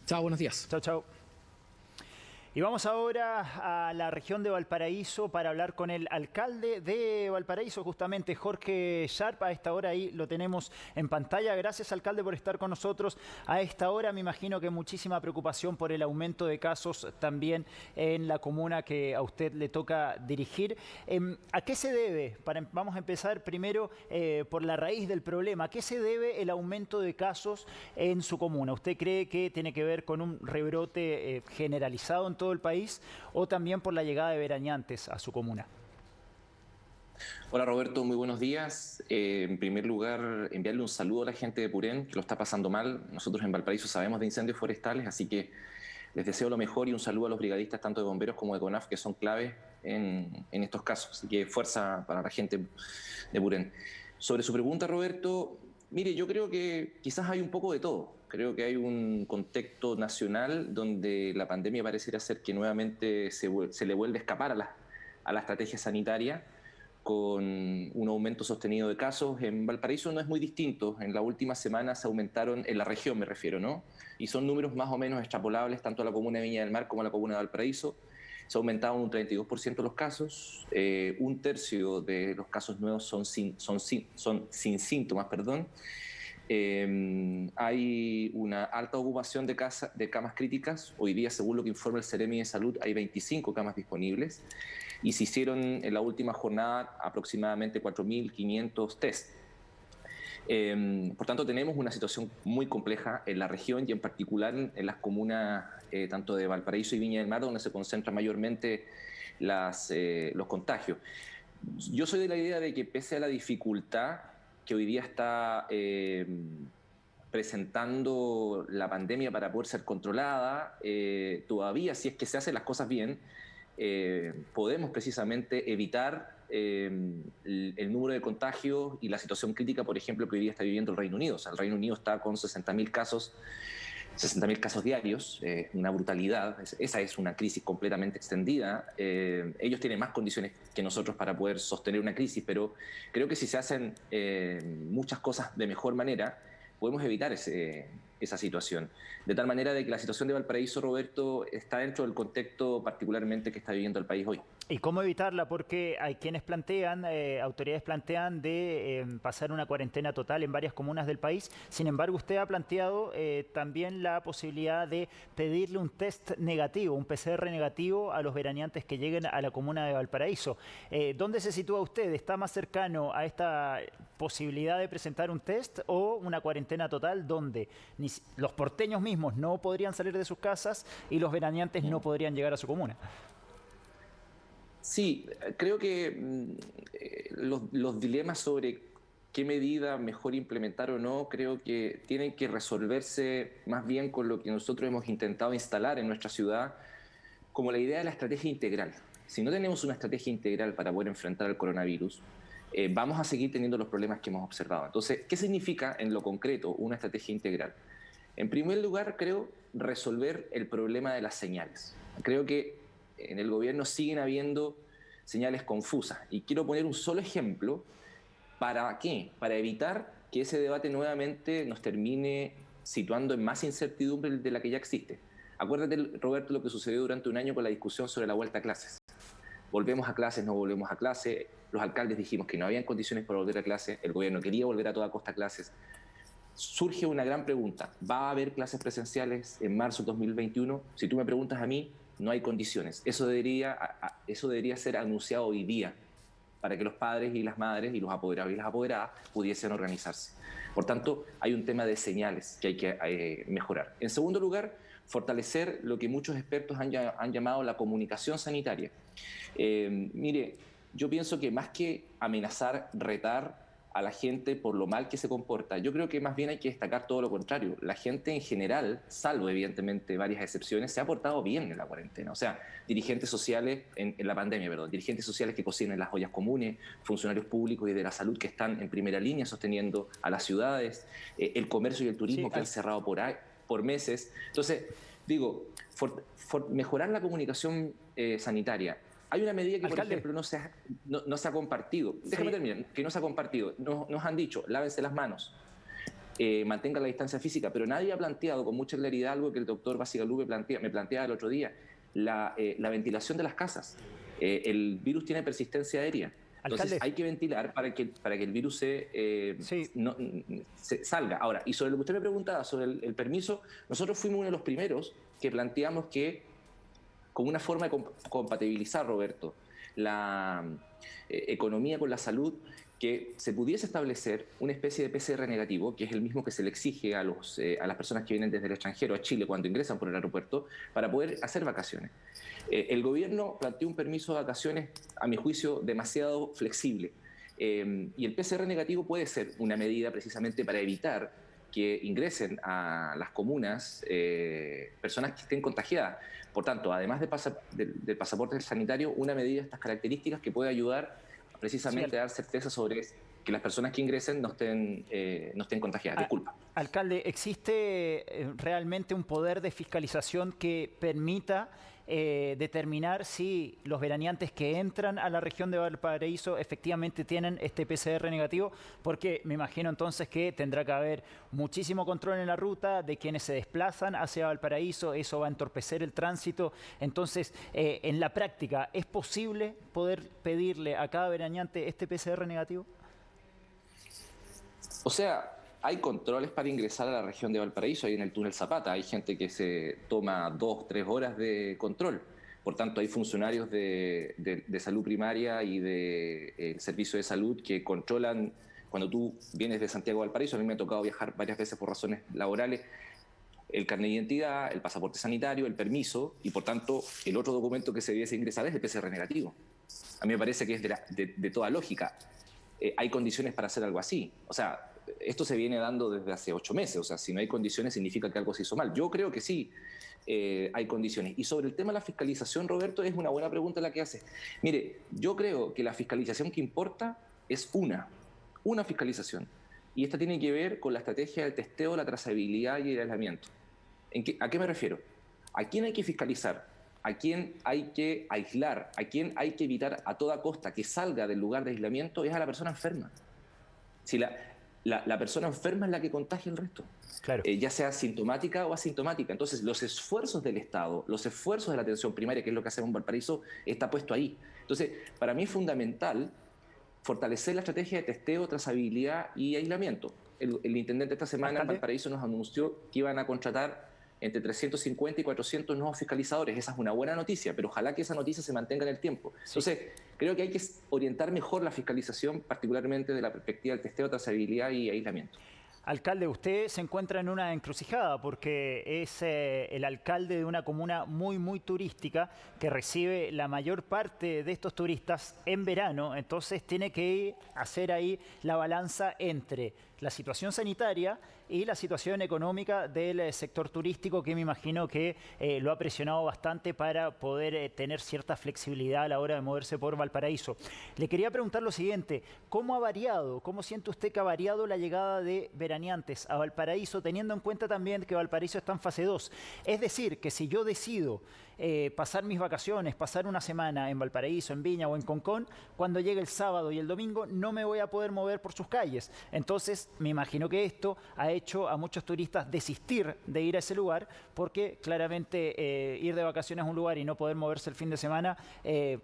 Chao, buenos días. Chao, chao. Y vamos ahora a la región de Valparaíso para hablar con el alcalde de Valparaíso, justamente Jorge Sharp. A esta hora ahí lo tenemos en pantalla. Gracias, alcalde, por estar con nosotros. A esta hora me imagino que muchísima preocupación por el aumento de casos también en la comuna que a usted le toca dirigir. ¿A qué se debe? Vamos a empezar primero por la raíz del problema. ¿A qué se debe el aumento de casos en su comuna? ¿Usted cree que tiene que ver con un rebrote generalizado en todo el país o también por la llegada de veraneantes a su comuna? Hola Roberto, muy buenos días. En primer lugar, enviarle un saludo a la gente de Purén, que lo está pasando mal. Nosotros en Valparaíso sabemos de incendios forestales, así que les deseo lo mejor y un saludo a los brigadistas tanto de bomberos como de CONAF, que son clave en estos casos. Así que fuerza para la gente de Purén. Sobre su pregunta, Roberto, mire, yo creo que quizás hay un poco de todo. Creo que hay un contexto nacional donde la pandemia pareciera ser que nuevamente se le vuelve a escapar a la estrategia sanitaria, con un aumento sostenido de casos. En Valparaíso no es muy distinto. En la última semana se aumentaron, en la región me refiero, ¿no? Y son números más o menos extrapolables tanto a la comuna de Viña del Mar como a la comuna de Valparaíso. Se ha aumentado un 32% los casos. Un tercio de los casos nuevos son sin síntomas, perdón. Hay una alta ocupación de camas críticas. Hoy día, según lo que informa el Seremi de Salud, hay 25 camas disponibles y se hicieron en la última jornada aproximadamente 4.500 test. Por tanto, tenemos una situación muy compleja en la región y en particular en las comunas tanto de Valparaíso y Viña del Mar, donde se concentran mayormente los contagios. Yo soy de la idea de que pese a la dificultad que hoy día está presentando la pandemia para poder ser controlada, todavía, si es que se hacen las cosas bien, podemos precisamente evitar el número de contagios y la situación crítica, por ejemplo, que hoy día está viviendo el Reino Unido. O sea, el Reino Unido está con 60.000 casos diarios, una brutalidad. Esa es una crisis completamente extendida. Ellos tienen más condiciones que nosotros para poder sostener una crisis, pero creo que si se hacen muchas cosas de mejor manera, podemos evitar esa situación. De tal manera de que la situación de Valparaíso, Roberto, está dentro del contexto particularmente que está viviendo el país hoy. ¿Y cómo evitarla? Porque hay quienes plantean, autoridades plantean de pasar una cuarentena total en varias comunas del país. Sin embargo, usted ha planteado también la posibilidad de pedirle un test negativo, un PCR negativo a los veraneantes que lleguen a la comuna de Valparaíso. ¿Dónde se sitúa usted? ¿Está más cercano a esta posibilidad de presentar un test o una cuarentena total donde los porteños mismos no podrían salir de sus casas y los veraneantes no podrían llegar a su comuna? Sí, creo que los dilemas sobre qué medida mejor implementar o no, creo que tienen que resolverse más bien con lo que nosotros hemos intentado instalar en nuestra ciudad, como la idea de la estrategia integral. Si no tenemos una estrategia integral para poder enfrentar el coronavirus, vamos a seguir teniendo los problemas que hemos observado. Entonces, ¿qué significa en lo concreto una estrategia integral? En primer lugar, creo resolver el problema de las señales. Creo que en el gobierno siguen habiendo señales confusas. Y quiero poner un solo ejemplo. ¿Para qué? Para evitar que ese debate nuevamente nos termine situando en más incertidumbre de la que ya existe. Acuérdate, Roberto, lo que sucedió durante un año con la discusión sobre la vuelta a clases. Volvemos a clases, no volvemos a clases. Los alcaldes dijimos que no habían condiciones para volver a clases. El gobierno quería volver a toda costa a clases. Surge una gran pregunta. ¿Va a haber clases presenciales en marzo de 2021? Si tú me preguntas a mí, no hay condiciones. Eso debería ser anunciado hoy día para que los padres y las madres y los apoderados y las apoderadas pudiesen organizarse. Por tanto, hay un tema de señales que hay que mejorar. En segundo lugar, fortalecer lo que muchos expertos han llamado la comunicación sanitaria. Mire, yo pienso que más que amenazar, retar a la gente por lo mal que se comporta, yo creo que más bien hay que destacar todo lo contrario. La gente en general, salvo evidentemente varias excepciones, se ha portado bien en la cuarentena. O sea, dirigentes sociales, en la pandemia, perdón, dirigentes sociales que cocinan las ollas comunes, funcionarios públicos y de la salud que están en primera línea sosteniendo a las ciudades, el comercio y el turismo que han cerrado por meses. Entonces, digo, mejorar la comunicación sanitaria. Hay una medida que, Alcalde, por ejemplo, no se ha compartido. Déjame terminar, que no se ha compartido. Nos han dicho, lávense las manos. mantenga la distancia física, pero nadie ha planteado con mucha claridad algo que el doctor Bacigalup me planteaba el otro día, la ventilación de las casas. El virus tiene persistencia aérea. Entonces hay que ventilar para que el virus se salga. Ahora, y sobre lo que usted me preguntaba, sobre el permiso, nosotros fuimos uno de los primeros que planteamos que, como una forma de compatibilizar, Roberto, la economía con la salud, que se pudiese establecer una especie de PCR negativo, que es el mismo que se le exige a las personas que vienen desde el extranjero a Chile cuando ingresan por el aeropuerto, para poder hacer vacaciones. El gobierno planteó un permiso de vacaciones, a mi juicio, demasiado flexible. Y el PCR negativo puede ser una medida precisamente para evitar que ingresen a las comunas personas que estén contagiadas. Por tanto, además del pasaporte sanitario, una medida de estas características que puede ayudar precisamente a dar certeza sobre que las personas que ingresen no estén contagiadas. Disculpa. Alcalde, ¿existe realmente un poder de fiscalización que permita determinar si los veraneantes que entran a la región de Valparaíso efectivamente tienen este PCR negativo? Porque me imagino entonces que tendrá que haber muchísimo control en la ruta de quienes se desplazan hacia Valparaíso, eso va a entorpecer el tránsito. Entonces, en la práctica, ¿es posible poder pedirle a cada veraneante este PCR negativo? O sea, hay controles para ingresar a la región de Valparaíso, ahí en el túnel Zapata. Hay gente que se toma 2, 3 horas de control. Por tanto, hay funcionarios de salud primaria y del servicio de salud que controlan cuando tú vienes de Santiago a Valparaíso. A mí me ha tocado viajar varias veces por razones laborales. El carnet de identidad, el pasaporte sanitario, el permiso, y por tanto, el otro documento que se debiese ingresar es el PCR negativo. A mí me parece que es de toda lógica. Hay condiciones para hacer algo así. O sea, esto se viene dando desde hace 8 meses. O sea, si no hay condiciones significa que algo se hizo mal. Yo creo que sí hay condiciones. Y sobre el tema de la fiscalización, Roberto, es una buena pregunta la que hace. Mire, yo creo que la fiscalización que importa es una fiscalización. Y esta tiene que ver con la estrategia del testeo, la trazabilidad y el aislamiento. ¿A qué me refiero? ¿A quién hay que fiscalizar? ¿A quién hay que aislar? ¿A quién hay que evitar a toda costa que salga del lugar de aislamiento? Es a la persona enferma. Si la persona enferma es la que contagia el resto, claro. Ya sea sintomática o asintomática. Entonces, los esfuerzos del Estado, los esfuerzos de la atención primaria, que es lo que hacemos en Valparaíso, está puesto ahí. Entonces, para mí es fundamental fortalecer la estrategia de testeo, trazabilidad y aislamiento. El intendente esta semana en Valparaíso nos anunció que iban a contratar entre 350 y 400 nuevos fiscalizadores. Esa es una buena noticia, pero ojalá que esa noticia se mantenga en el tiempo. Sí. Entonces, creo que hay que orientar mejor la fiscalización, particularmente de la perspectiva del testeo, trazabilidad y aislamiento. Alcalde, usted se encuentra en una encrucijada porque es el alcalde de una comuna muy, muy turística que recibe la mayor parte de estos turistas en verano. Entonces tiene que hacer ahí la balanza entre la situación sanitaria y la situación económica del sector turístico, que me imagino que lo ha presionado bastante para poder tener cierta flexibilidad a la hora de moverse por Valparaíso. Le quería preguntar lo siguiente: ¿cómo ha variado, cómo siente usted que ha variado la llegada de veraneantes a Valparaíso, teniendo en cuenta también que Valparaíso está en fase 2? Es decir, que si yo decido pasar mis vacaciones, pasar una semana en Valparaíso, en Viña o en Concón, cuando llegue el sábado y el domingo no me voy a poder mover por sus calles. Entonces, me imagino que esto ha hecho a muchos turistas desistir de ir a ese lugar, porque claramente ir de vacaciones a un lugar y no poder moverse el fin de semana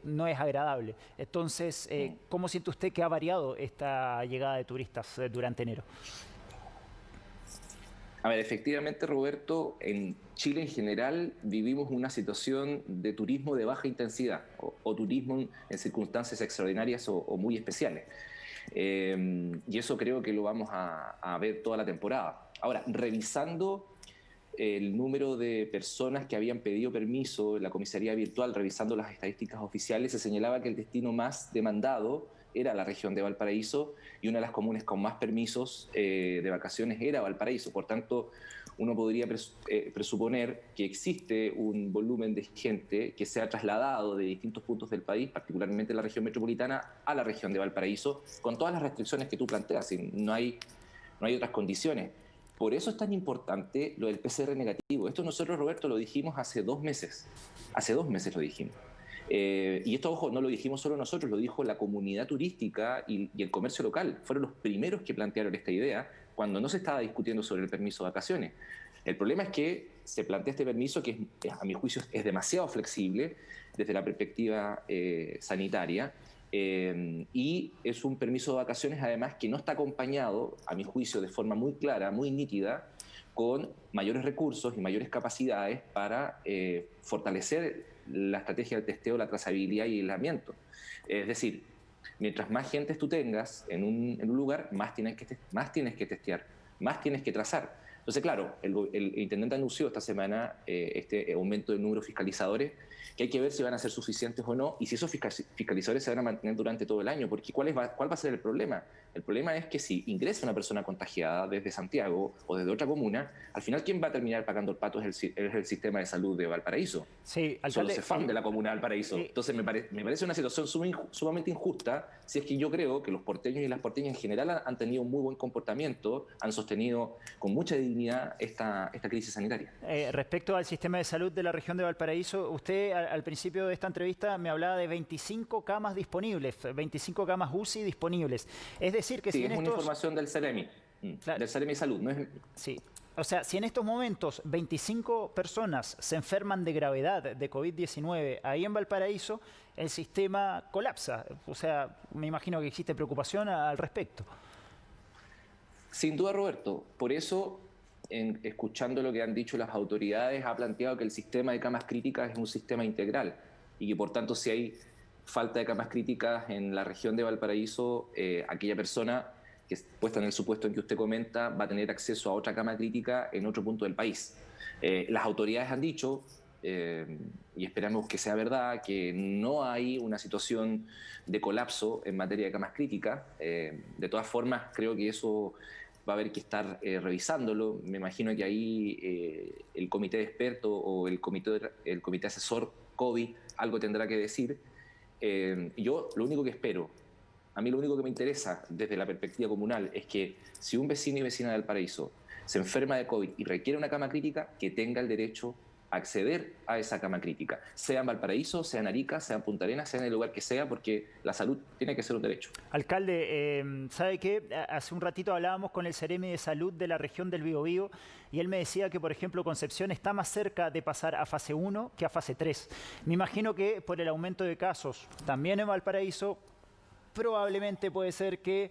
no es agradable. Entonces, ¿cómo siente usted que ha variado esta llegada de turistas durante enero? A ver, efectivamente, Roberto, en Chile en general vivimos una situación de turismo de baja intensidad o turismo en circunstancias extraordinarias o muy especiales. Y eso creo que lo vamos a ver toda la temporada. Ahora, revisando el número de personas que habían pedido permiso en la comisaría virtual, revisando las estadísticas oficiales, se señalaba que el destino más demandado era la región de Valparaíso y una de las comunas con más permisos de vacaciones era Valparaíso. Por tanto, uno podría presuponer que existe un volumen de gente que se ha trasladado de distintos puntos del país, particularmente la región metropolitana, a la región de Valparaíso, con todas las restricciones que tú planteas. No hay otras condiciones. Por eso es tan importante lo del PCR negativo. Esto nosotros, Roberto, lo dijimos hace 2 meses. Hace 2 meses lo dijimos. Y esto, ojo, no lo dijimos solo nosotros, lo dijo la comunidad turística y el comercio local. Fueron los primeros que plantearon esta idea, cuando no se estaba discutiendo sobre el permiso de vacaciones. El problema es que se plantea este permiso que a mi juicio es demasiado flexible desde la perspectiva sanitaria, y es un permiso de vacaciones además que no está acompañado, a mi juicio, de forma muy clara, muy nítida, con mayores recursos y mayores capacidades para fortalecer la estrategia del testeo, la trazabilidad y el aislamiento. Es decir, mientras más gente tú tengas en un lugar, más tienes que testear, más tienes que trazar. Entonces, claro, el intendente anunció esta semana este aumento del número de fiscalizadores, que hay que ver si van a ser suficientes o no, y si esos fiscalizadores se van a mantener durante todo el año, porque ¿cuál va a ser el problema? El problema es que si ingresa una persona contagiada desde Santiago o desde otra comuna, al final ¿quién va a terminar pagando el pato? Es el sistema de salud de Valparaíso. Sí, Son los CEFAM de la comuna de Valparaíso. Entonces me parece una situación sumamente injusta, si es que yo creo que los porteños y las porteñas en general han tenido un muy buen comportamiento, han sostenido con mucha dignidad esta crisis sanitaria. Respecto al sistema de salud de la región de Valparaíso, usted al principio de esta entrevista me hablaba de 25 camas disponibles, 25 camas UCI disponibles. Es decir, que sí, si en es una información del CEREMI, claro, del CEREMI Salud. No es... Sí. O sea, si en estos momentos 25 personas se enferman de gravedad de COVID-19 ahí en Valparaíso, el sistema colapsa. O sea, me imagino que existe preocupación al respecto. Sin duda, Roberto. Por eso, escuchando lo que han dicho las autoridades, ha planteado que el sistema de camas críticas es un sistema integral y que, por tanto, si hay falta de camas críticas en la región de Valparaíso, aquella persona que puesta en el supuesto en que usted comenta va a tener acceso a otra cama crítica en otro punto del país. Las autoridades han dicho, y esperamos que sea verdad, que no hay una situación de colapso en materia de camas críticas. De todas formas, creo que eso va a haber que estar revisándolo. Me imagino que ahí el comité de expertos o el comité asesor COVID algo tendrá que decir. Yo lo único que espero, a mí lo único que me interesa desde la perspectiva comunal es que si un vecino y vecina de Valparaíso se enferma de COVID y requiere una cama crítica, que tenga el derecho a acceder a esa cama crítica, sea en Valparaíso, sea en Arica, sea en Punta Arenas, sea en el lugar que sea, porque la salud tiene que ser un derecho. Alcalde, ¿sabe qué? Hace un ratito hablábamos con el Ceremi de Salud de la región del Biobío y él me decía que, por ejemplo, Concepción está más cerca de pasar a fase 1 que a fase 3. Me imagino que por el aumento de casos también en Valparaíso, probablemente puede ser que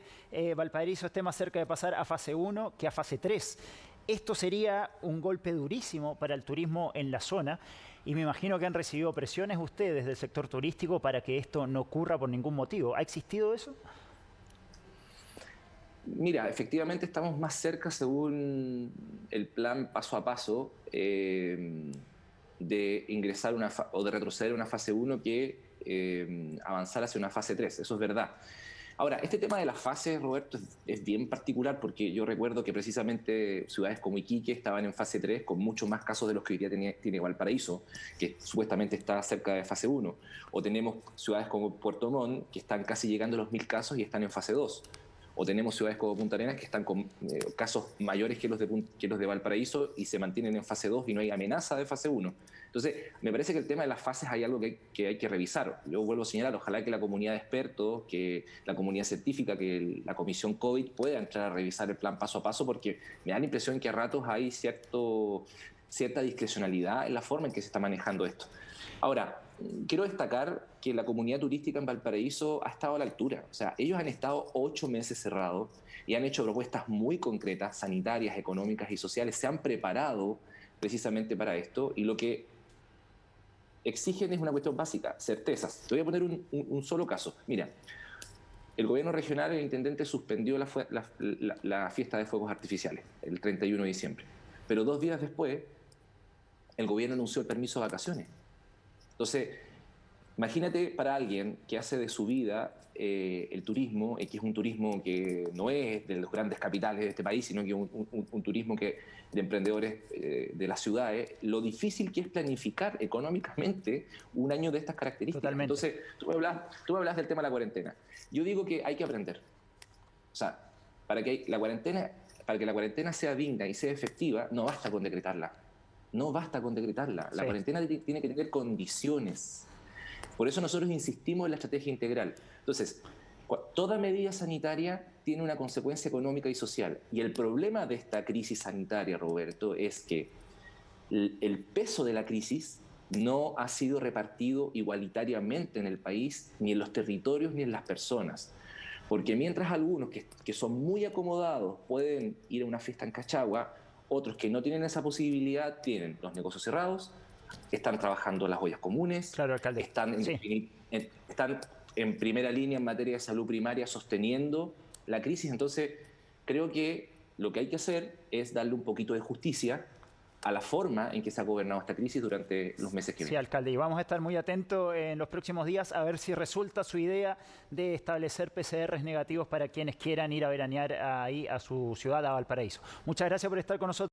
Valparaíso esté más cerca de pasar a fase 1 que a fase 3. Esto sería un golpe durísimo para el turismo en la zona y me imagino que han recibido presiones ustedes del sector turístico para que esto no ocurra por ningún motivo. ¿Ha existido eso? Mira, efectivamente estamos más cerca según el plan paso a paso de ingresar o de retroceder a una fase 1 que avanzar hacia una fase 3, eso es verdad. Ahora, este tema de las fases, Roberto, es bien particular porque yo recuerdo que precisamente ciudades como Iquique estaban en fase 3 con muchos más casos de los que hoy día tiene Valparaíso, que supuestamente está cerca de fase 1. O tenemos ciudades como Puerto Montt, que están casi llegando a los 1000 casos y están en fase 2. O tenemos ciudades como Punta Arenas que están con casos mayores que los de Valparaíso y se mantienen en fase 2 y no hay amenaza de fase 1. Entonces, me parece que el tema de las fases hay algo que hay que revisar. Yo vuelvo a señalar, ojalá que la comunidad de expertos, que la comunidad científica, que la comisión COVID pueda entrar a revisar el plan paso a paso, porque me da la impresión que a ratos hay cierta discrecionalidad en la forma en que se está manejando esto. Ahora, quiero destacar que la comunidad turística en Valparaíso ha estado a la altura. O sea, ellos han estado 8 meses cerrados y han hecho propuestas muy concretas, sanitarias, económicas y sociales. Se han preparado precisamente para esto y lo que exigen es una cuestión básica, certezas. Te voy a poner un solo caso. Mira, el gobierno regional, el intendente suspendió la fiesta de fuegos artificiales el 31 de diciembre. Pero 2 días después, el gobierno anunció el permiso de vacaciones. Entonces, imagínate para alguien que hace de su vida el turismo, que es un turismo que no es de los grandes capitales de este país, sino que es un turismo de emprendedores de las ciudades, lo difícil que es planificar económicamente un año de estas características. Totalmente. Entonces, tú me hablas del tema de la cuarentena. Yo digo que hay que aprender. O sea, para que la cuarentena sea digna y sea efectiva, no basta con decretarla. No basta con decretarla. La cuarentena tiene que tener condiciones. Por eso nosotros insistimos en la estrategia integral. Entonces, toda medida sanitaria tiene una consecuencia económica y social. Y el problema de esta crisis sanitaria, Roberto, es que el peso de la crisis no ha sido repartido igualitariamente en el país, ni en los territorios, ni en las personas. Porque mientras algunos que son muy acomodados pueden ir a una fiesta en Cachagua, otros que no tienen esa posibilidad tienen los negocios cerrados, están trabajando las ollas comunes, claro, alcalde. Están en primera línea en materia de salud primaria sosteniendo la crisis. Entonces, creo que lo que hay que hacer es darle un poquito de justicia a la forma en que se ha gobernado esta crisis durante los meses que vienen. Sí, alcalde, y vamos a estar muy atentos en los próximos días a ver si resulta su idea de establecer PCRs negativos para quienes quieran ir a veranear ahí a su ciudad, a Valparaíso. Muchas gracias por estar con nosotros.